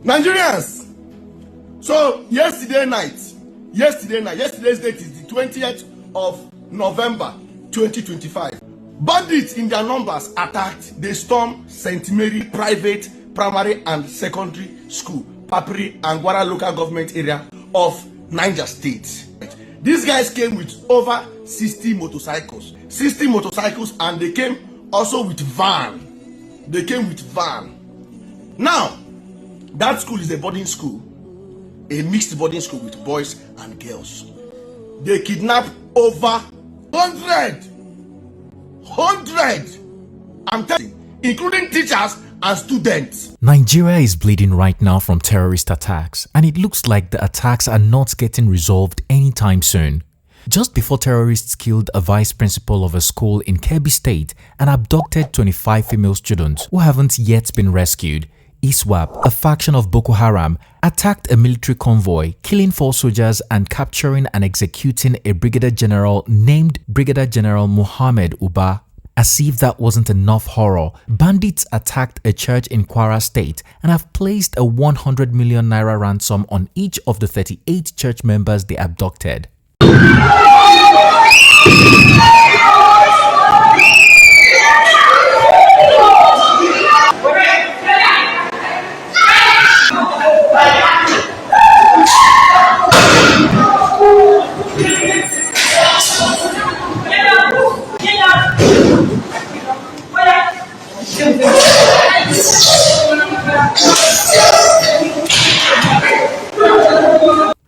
Nigerians. So yesterday's date is the 20th of November 2025. Bandits in their numbers attacked. They stormed St. Mary Private Primary and Secondary School, Papiri, Agwara local government area of Niger State. These guys came with over 60 motorcycles, and they came also with van. Now, that school is a boarding school, a mixed boarding school with boys and girls. They kidnapped over 100. I'm telling you, including teachers and students. Nigeria is bleeding right now from terrorist attacks, and it looks like the attacks are not getting resolved anytime soon. Just before terrorists killed a vice principal of a school in Kebbi State and abducted 25 female students who haven't yet been rescued, ISWAP, a faction of Boko Haram, attacked a military convoy, killing 4 soldiers and capturing and executing a brigadier general named Brigadier Gen Mohammed Uba. As if that wasn't enough horror, bandits attacked a church in Kwara State and have placed a 100 million naira ransom on each of the 38 church members they abducted.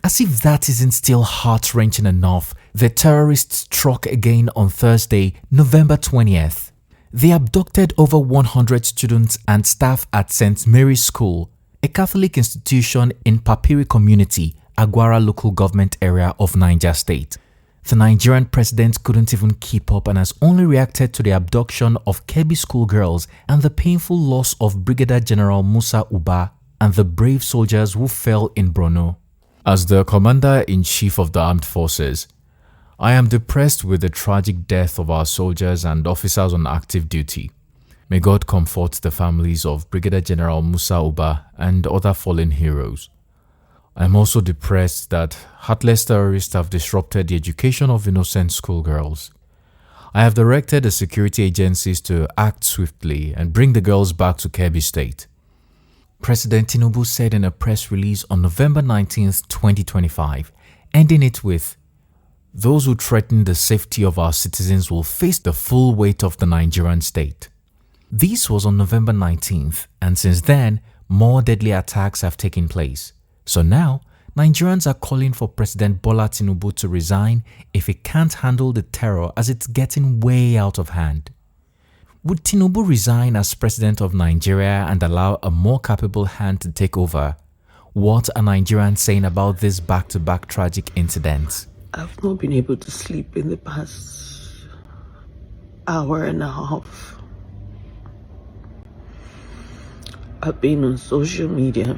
As if that isn't still heart-wrenching enough, the terrorists struck again on Thursday, November 20th. They abducted over 100 students and staff at St. Mary's School, a Catholic institution in Papiri community, Agwara local government area of Niger State. The Nigerian president couldn't even keep up and has only reacted to the abduction of Kebbi schoolgirls and the painful loss of Brigadier General Musa Uba and the brave soldiers who fell in Borno. As the Commander-in-Chief of the Armed Forces, I am depressed with the tragic death of our soldiers and officers on active duty. May God comfort the families of Brigadier General Musa Uba and other fallen heroes. I am also depressed that heartless terrorists have disrupted the education of innocent schoolgirls. I have directed the security agencies to act swiftly and bring the girls back to Kebbi State. President Tinubu said in a press release on November 19, 2025, ending it with, "Those who threaten the safety of our citizens will face the full weight of the Nigerian state." This was on November 19th, and since then, more deadly attacks have taken place. So now, Nigerians are calling for President Bola Tinubu to resign if he can't handle the terror as it's getting way out of hand. Would Tinubu resign as president of Nigeria and allow a more capable hand to take over? What are Nigerians saying about this back-to-back tragic incidents? I've not been able to sleep in the past hour and a half. I've been on social media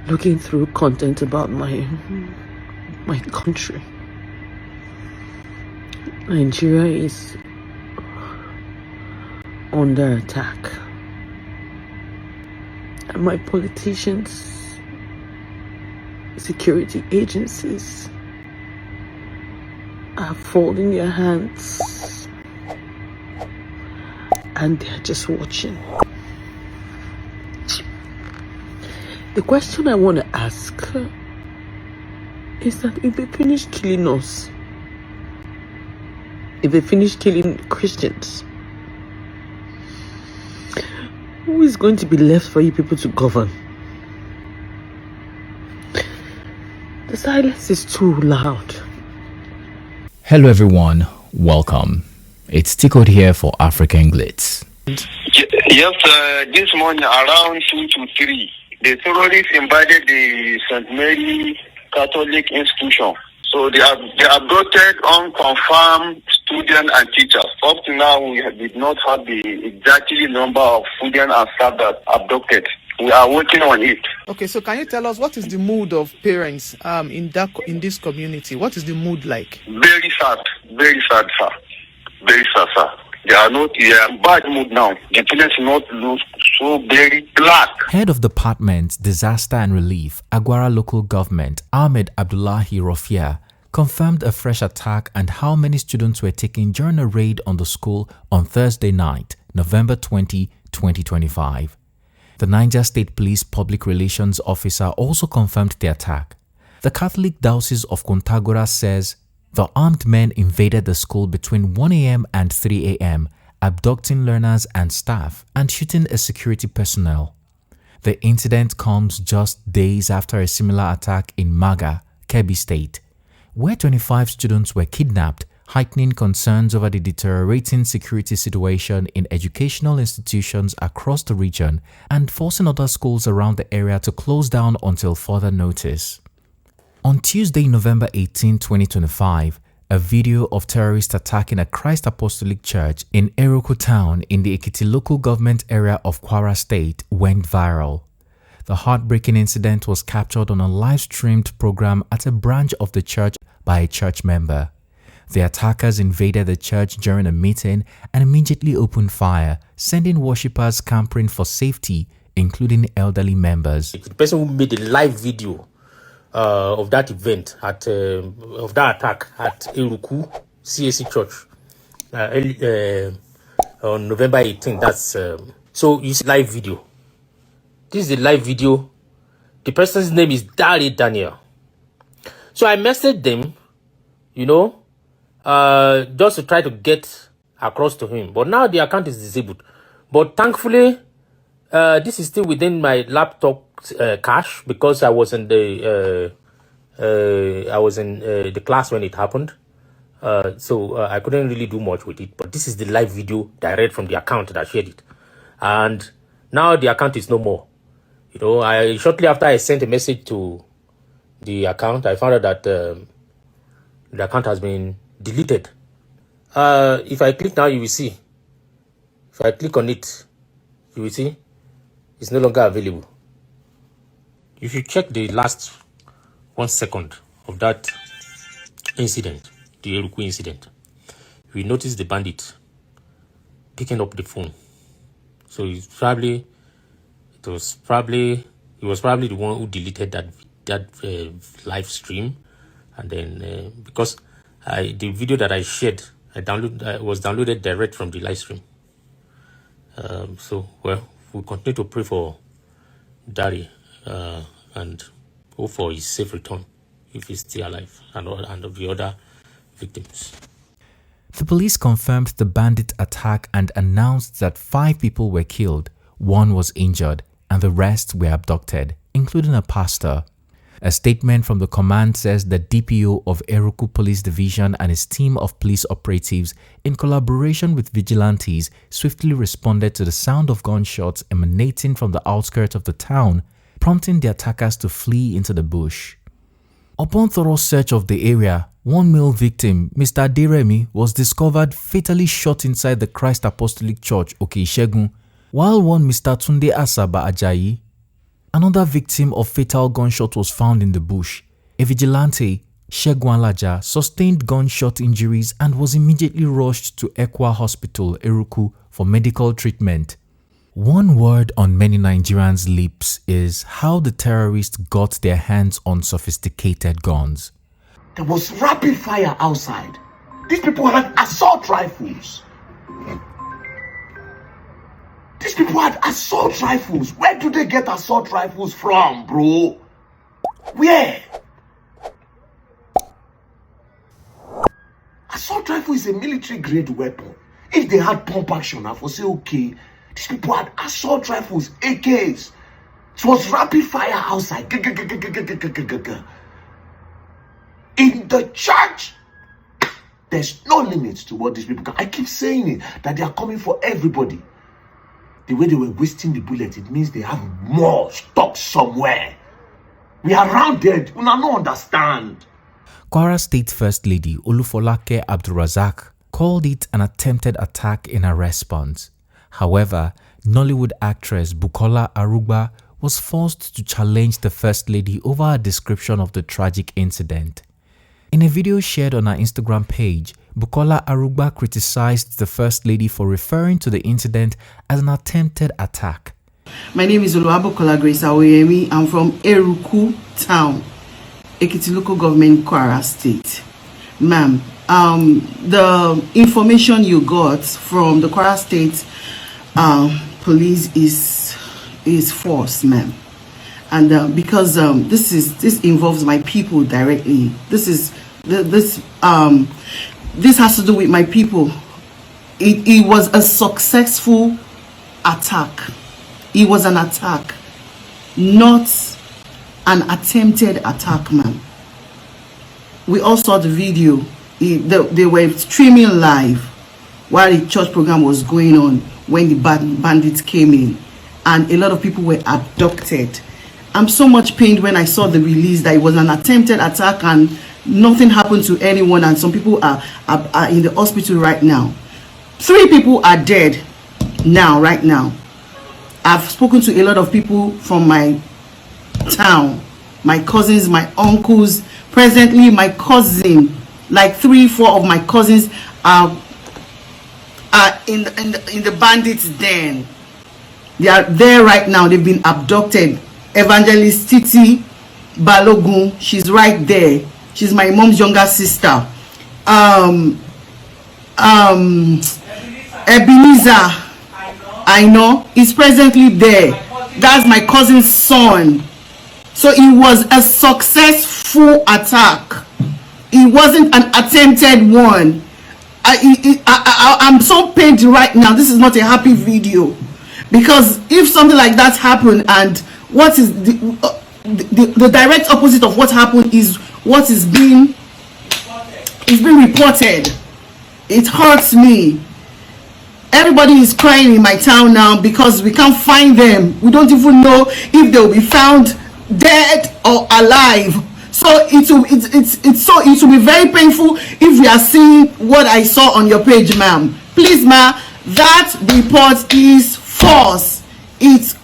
looking through content about my country. Nigeria is under attack, and my politicians, security agencies are folding their hands and they're just watching. The question I want to ask is that if they finish killing us, if they finish killing Christians, who is going to be left for you people to govern? The silence is too loud. Hello everyone, welcome. It's Tico here for African Glitz. Yes, this morning around 2 to 3, the terrorists invaded the St. Mary Catholic institution. So they abducted unconfirmed students and teachers. Up to now, we did not have the exact number of students and staff that abducted. We are working on it. Okay, so can you tell us what is the mood of parents in this community? What is the mood like? Very sad, sir. Very sad, sir. They are in bad mood now. The place not look so very black. Head of Department, Disaster and Relief, Agwara Local Government, Ahmed Abdullahi Rofia, confirmed a fresh attack and how many students were taken during a raid on the school on Thursday night, November 20, 2025. The Niger State Police Public Relations Officer also confirmed the attack. The Catholic Diocese of Kontagora says the armed men invaded the school between 1 a.m. and 3 a.m., abducting learners and staff and shooting a security personnel. The incident comes just days after a similar attack in Maga, Kebbi State, where 25 students were kidnapped, heightening concerns over the deteriorating security situation in educational institutions across the region and forcing other schools around the area to close down until further notice. On Tuesday, November 18, 2025, a video of terrorists attacking a Christ Apostolic Church in Eruku town in the Ekiti local government area of Kwara State went viral. The heartbreaking incident was captured on a live-streamed program at a branch of the church by a church member. The attackers invaded the church during a meeting and immediately opened fire, sending worshippers scampering for safety, including elderly members. The person who made the live video of that event, of that attack at Eruku CAC Church on November 18th. That's so you see live video. This is the live video. The person's name is Daniel. So I messaged them, just to try to get across to him. But now the account is disabled. But thankfully, this is still within my laptop cache because I was in the the class when it happened. So I couldn't really do much with it. But this is the live video direct from the account that shared it. And now the account is no more. I shortly after I sent a message to the account, I found out that the account has been deleted. If I click now, you will see. If I click on it, you will see it's no longer available. You should check the last 1 second of that incident, the Eruku incident. We noticed the bandit picking up the phone. So he was probably the one who deleted that live stream, and then because the video that I shared, was downloaded direct from the live stream. So we continue to pray for Dari and hope for his safe return if he's still alive, and the other victims. The police confirmed the bandit attack and announced that 5 people were killed, 1 was injured, and the rest were abducted, including a pastor. A statement from the command says the DPO of Eruku Police Division and his team of police operatives, in collaboration with vigilantes, swiftly responded to the sound of gunshots emanating from the outskirts of the town, prompting the attackers to flee into the bush. Upon thorough search of the area, one male victim, Mr. Deremi, was discovered fatally shot inside the Christ Apostolic Church, Okeishegun, while one Mr. Tunde Asaba Ajayi, another victim of fatal gunshot, was found in the bush. A vigilante, Shegun Laja, sustained gunshot injuries and was immediately rushed to Ekwa Hospital, Eruku, for medical treatment. One word on many Nigerians' lips is how the terrorists got their hands on sophisticated guns. There was rapid fire outside. These people had assault rifles. Where do they get assault rifles from, bro? Where? Assault rifle is a military grade weapon. If they had pump action, I would say okay. These people had assault rifles, AKs. It was rapid fire outside. In the church, there's no limit to what these people can. I keep saying it, that they are coming for everybody. The way they were wasting the bullet, it means they have more stock somewhere. We are rounded. We don't understand. Kwara State First Lady Olufolake Abdulrazak called it an attempted attack in her response. However, Nollywood actress Bukola Arugba was forced to challenge the First Lady over her description of the tragic incident. In a video shared on her Instagram page, Bukola Arugba criticized the First Lady for referring to the incident as an attempted attack. My name is Oluwabukola Grace Awoyemi. I'm from Eruku Town, Ekiti Local Government, Kwara State. Ma'am, the information you got from the Kwara State police is false, ma'am. And because this involves my people directly. This has to do with my people. It was a successful attack. It was an attack, not an attempted attack, ma'am. We all saw the video. They were streaming live while the church program was going on when the bandits came in, and a lot of people were abducted. I'm so much pained when I saw the release that it was an attempted attack and nothing happened to anyone, and some people are in the hospital right now. 3 people are dead now, right now. I've spoken to a lot of people from my town, my cousins, my uncles. Presently, my cousin, like 3-4 of my cousins are in the bandits' den. They are there right now. They've been abducted. Evangelist Titi Balogun, she's right there. She's my mom's younger sister. Ebenezer, I know, is presently there. That's my cousin's son. So it was a successful attack. It wasn't an attempted one. I'm so pained right now. This is not a happy video, because if something like that happened, and what is the direct opposite of what happened is what is being reported. It hurts me. Everybody is crying in my town now because we can't find them. We don't even know if they will be found dead or alive. So it will be very painful if we are seeing what I saw on your page, ma'am. Please, ma'am, that report is false. It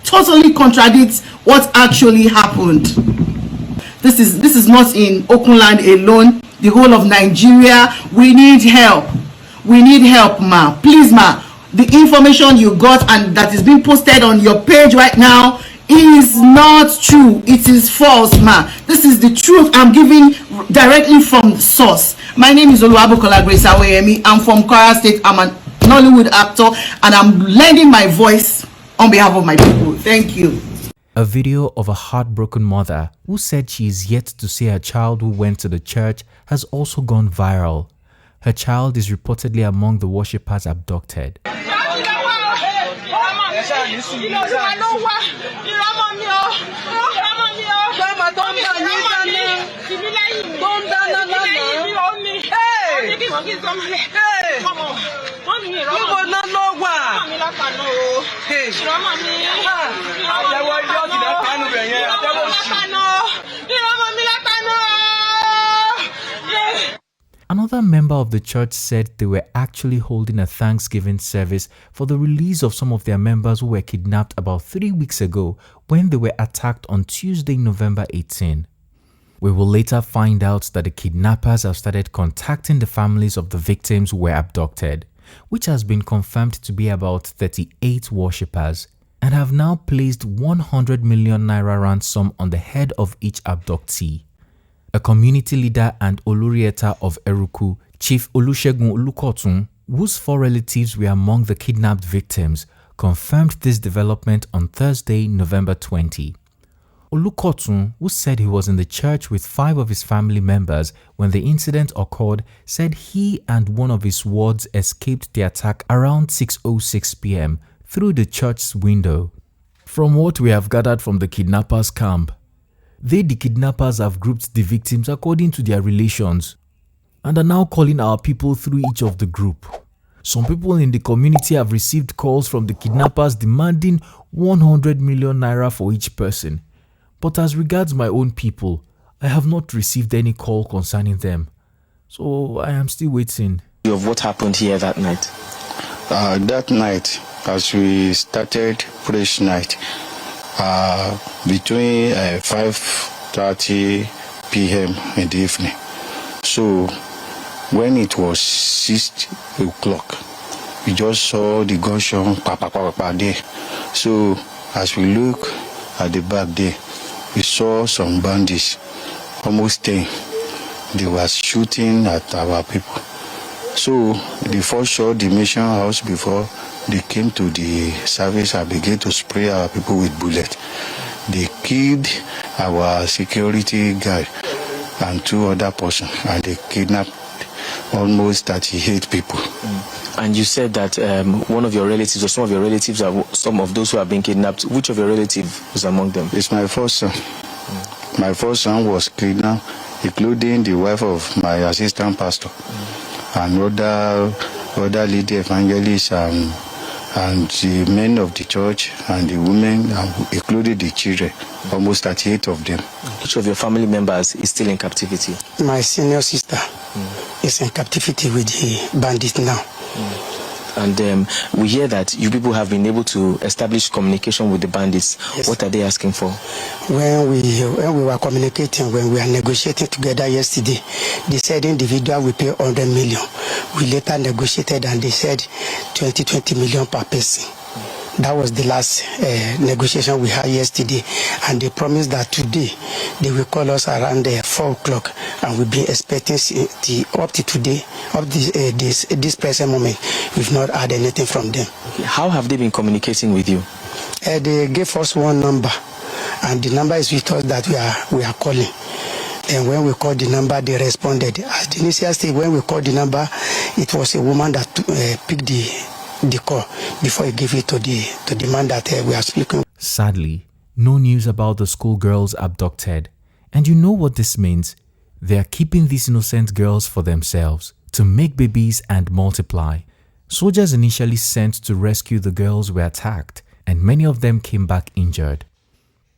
totally contradicts what actually happened. This is not in Okunland alone. The whole of Nigeria. We need help. We need help, ma. Please, ma. The information you got and that is being posted on your page right now is not true. It is false, ma. This is the truth I'm giving directly from the source. My name is Oluwabukola Grace Awoyemi. I'm from Kwara State. I'm an Nollywood actor, and I'm lending my voice on behalf of my people. Thank you. A video of a heartbroken mother who said she is yet to see her child who went to the church has also gone viral. Her child is reportedly among the worshippers abducted. Another member of the church said they were actually holding a Thanksgiving service for the release of some of their members who were kidnapped about 3 weeks ago when they were attacked on Tuesday, November 18. We will later find out that the kidnappers have started contacting the families of the victims who were abducted, which has been confirmed to be about 38 worshippers, and have now placed 100 million naira ransom on the head of each abductee. A community leader and Olurieta of Eruku, Chief Olusegun Olukotun, whose 4 relatives were among the kidnapped victims, confirmed this development on Thursday, November 20. Olukotun, who said he was in the church with 5 of his family members when the incident occurred, said he and one of his wards escaped the attack around 6:06 p.m. through the church's window. From what we have gathered from the kidnappers' camp, the kidnappers have grouped the victims according to their relations and are now calling our people through each of the group. Some people in the community have received calls from the kidnappers demanding 100 million naira for each person. But as regards my own people, I have not received any call concerning them. So I am still waiting. Of what happened here that night? That night, as we started praise night, between 5:30 p.m. in the evening. So when it was 6 o'clock, we just saw the gunshot there. So as we look at the back there, we saw some bandits, almost 10. They were shooting at our people. So they first shot the mission house before they came to the service and began to spray our people with bullets. They killed our security guard and 2 other persons, and they kidnapped almost 38 people. And you said that one of your relatives or some of your relatives are some of those who have been kidnapped. Which of your relatives was among them? It's my first son. My first son was kidnapped, including the wife of my assistant pastor and other lady evangelists and the men of the church and the women, including the children, almost 38 of them. Which of your family members is still in captivity? My senior sister is in captivity with the bandits now. And we hear that you people have been able to establish communication with the bandits. Yes. What are they asking for? When we were communicating, when we were negotiating together yesterday, they said individual will pay 100 million. We later negotiated and they said 20 million per person. That was the last negotiation we had yesterday, and they promised that today they will call us around 4 o'clock, and we'll be expecting up to today, up to this present moment. We've not had anything from them. How have they been communicating with you? They gave us one number, and the number is with us that we are calling. And when we called the number, they responded. At the initial stage, when we called the number, it was a woman that picked the call before he gave it to the man that we are speaking. Sadly, no news about the schoolgirls abducted. And you know what this means? They are keeping these innocent girls for themselves to make babies and multiply. Soldiers initially sent to rescue the girls were attacked, and many of them came back injured.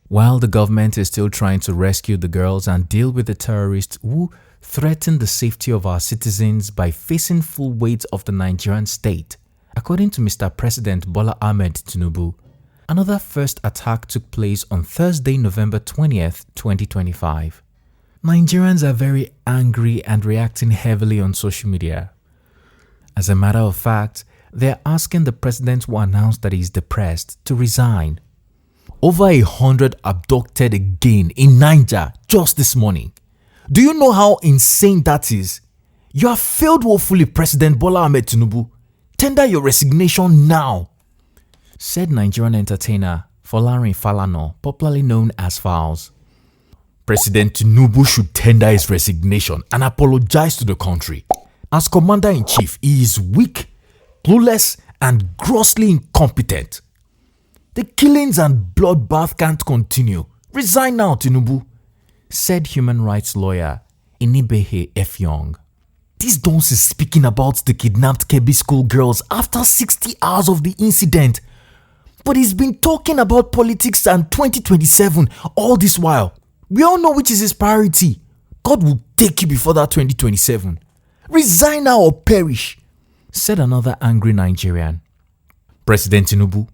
While the government is still trying to rescue the girls and deal with the terrorists who threaten the safety of our citizens by facing full weight of the Nigerian state, according to Mr. President Bola Ahmed Tinubu, another first attack took place on Thursday, November 20th, 2025. Nigerians are very angry and reacting heavily on social media. As a matter of fact, they are asking the president who announced that he is depressed to resign. Over 100 abducted again in Niger just this morning. Do you know how insane that is? You have failed woefully, President Bola Ahmed Tinubu. Tender your resignation now, said Nigerian entertainer Folarin Falana, popularly known as Falz. President Tinubu should tender his resignation and apologize to the country. As commander-in-chief, he is weak, clueless, and grossly incompetent. The killings and bloodbath can't continue. Resign now, Tinubu, said human rights lawyer Inibehe F. Young. This Dons is speaking about the kidnapped Kebbi school girls after 60 hours of the incident. But he's been talking about politics and 2027 all this while. We all know which is his priority. God will take you before that 2027. Resign now or perish, said another angry Nigerian. President Tinubu,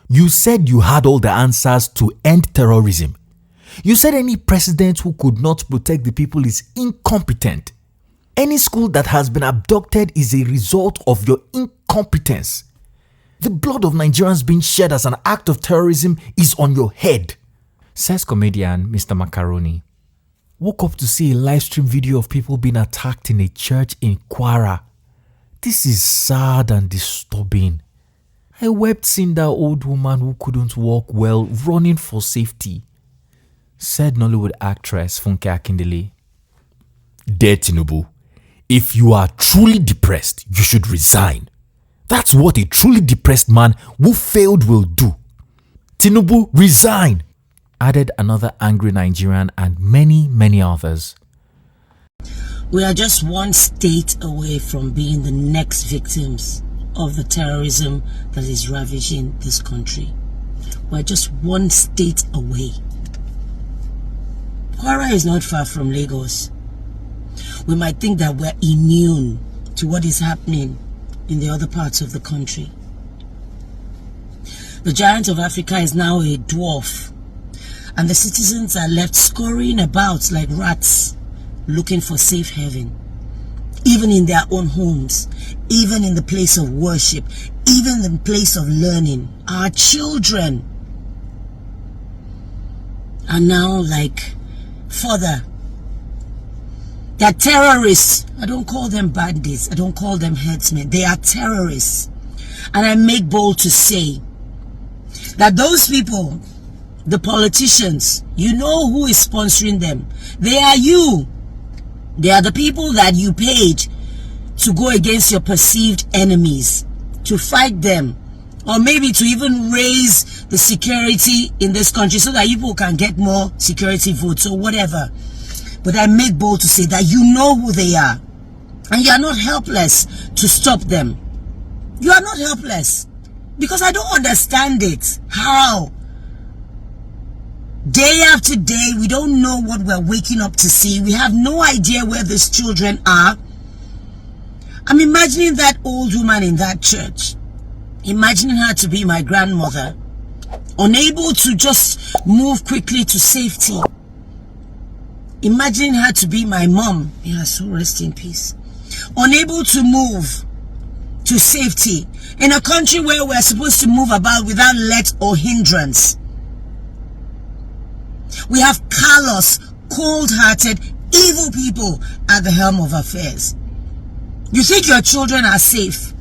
you said you had all the answers to end terrorism. You said any president who could not protect the people is incompetent. Any school that has been abducted is a result of your incompetence. The blood of Nigerians being shed as an act of terrorism is on your head, says comedian Mr. Macaroni. Woke up to see a live stream video of people being attacked in a church in Kwara. This is sad and disturbing. I wept seeing that old woman who couldn't walk well running for safety, said Nollywood actress Funke Akindele. Dear Tinubu, if you are truly depressed, you should resign. That's what a truly depressed man who failed will do. Tinubu, resign, added another angry Nigerian and many, many others. We are just one state away from being the next victims of the terrorism that is ravaging this country. We're just one state away. Kwara is not far from Lagos. We might think that we're immune to what is happening in the other parts of the country. The giant of Africa is now a dwarf, and the citizens are left scurrying about like rats, looking for safe haven. Even in their own homes, even in the place of worship, even in the place of learning, our children are now like further. They're terrorists. I don't call them bandits. I don't call them headsmen. They are terrorists. And I make bold to say that those people, the politicians, you know who is sponsoring them. They are you. They are the people that you paid to go against your perceived enemies, to fight them, or maybe to even raise the security in this country so that people can get more security votes or whatever. But I make bold to say that you know who they are, and you are not helpless to stop them. You are not helpless, because I don't understand it. How? Day after day, we don't know what we're waking up to see. We have no idea where these children are. I'm imagining that old woman in that church, imagining her to be my grandmother, unable to just move quickly to safety. Imagining her to be my mom, may her soul rest in peace, unable to move to safety in a country where we're supposed to move about without let or hindrance. We have callous, cold-hearted, evil people at the helm of affairs. You think your children are safe?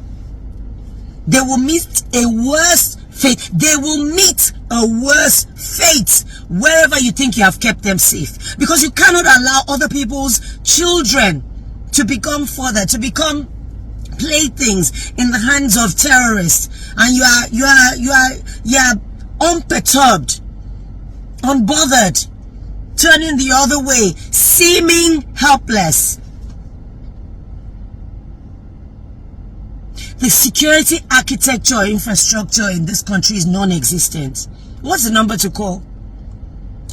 They will meet a worse fate. They will meet a worse fate wherever you think you have kept them safe. Because you cannot allow other people's children to become further, to become playthings in the hands of terrorists. And you are unperturbed, unbothered, turning the other way, seeming helpless. The security architecture or infrastructure in this country is non-existent. What's the number to call?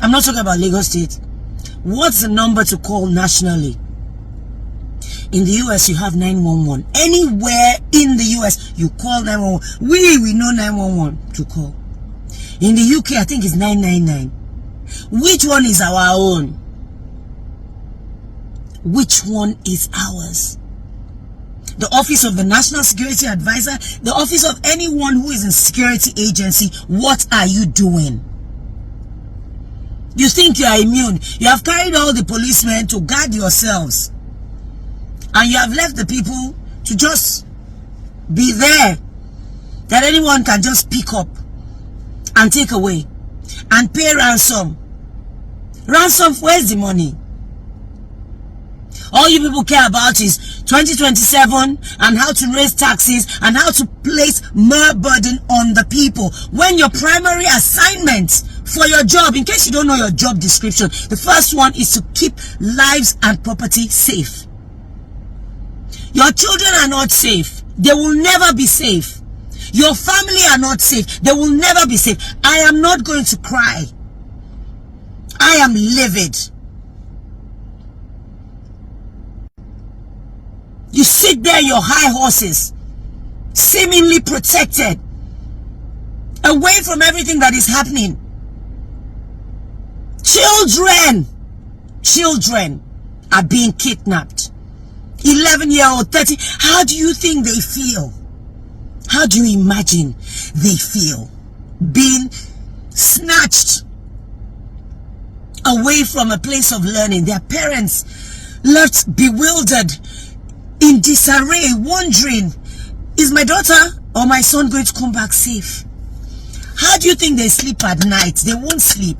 I'm not talking about Lagos State. What's the number to call nationally? In the US, you have 911. Anywhere in the US, you call 911. We know 911 to call. In the UK, I think it's 999. Which one is our own? Which one is ours? The office of the National Security Advisor, the office of anyone who is in security agency, what are you doing? You think you are immune. You have carried all the policemen to guard yourselves. And you have left the people to just be there, that anyone can just pick up and take away and pay ransom. Ransom, where's the money? All you people care about is 2027 and how to raise taxes and how to place more burden on the people, when your primary assignment for your job, in case you don't know your job description, the first one is to keep lives and property safe. Your children are not safe. They will never be safe. Your family are not safe. They will never be safe. I am not going to cry. I am livid. You sit there, your high horses, seemingly protected, away from everything that is happening. Children are being kidnapped. 11-year-old, 30. How do you think they feel? How do you imagine they feel? Being snatched away from a place of learning. Their parents left bewildered, in disarray, wondering, is my daughter or my son going to come back safe? How do you think they sleep at night? They won't sleep.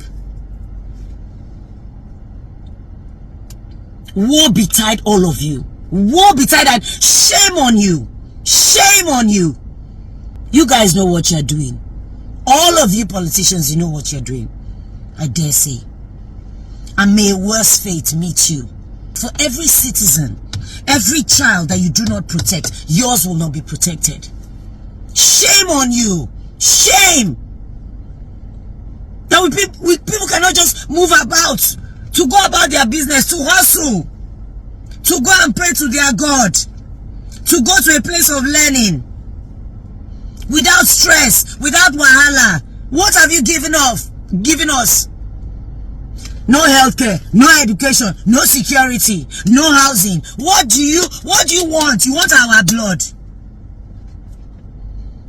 Woe betide all of you. Woe betide, and shame on you. Shame on you. You guys know what you're doing. All of you politicians, you know what you're doing. I dare say. And may a worse fate meet you. For every citizen, every child that you do not protect, yours will not be protected. Shame on you. Shame. That people cannot just move about, to go about their business, to hustle, to go and pray to their God, to go to a place of learning, without stress, without wahala. What have you given us? No healthcare, no education, no security, no housing. What do you want? You want our blood.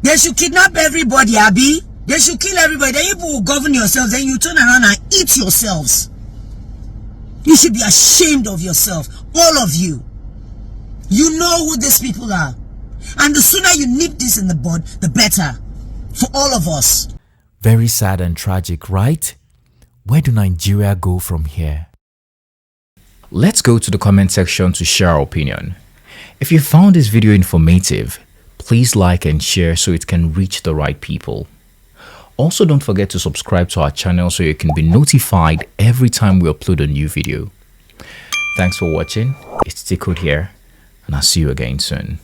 They should kidnap everybody, Abi. They should kill everybody. Then you people will govern yourselves. Then you turn around and eat yourselves. You should be ashamed of yourself. All of you. You know who these people are. And the sooner you nip this in the bud, the better. For all of us. Very sad and tragic, right? Where do Nigeria go from here? Let's go to the comment section to share our opinion. If you found this video informative, please like and share so it can reach the right people. Also, don't forget to subscribe to our channel so you can be notified every time we upload a new video. Thanks for watching. It's Tickled here, and I'll see you again soon.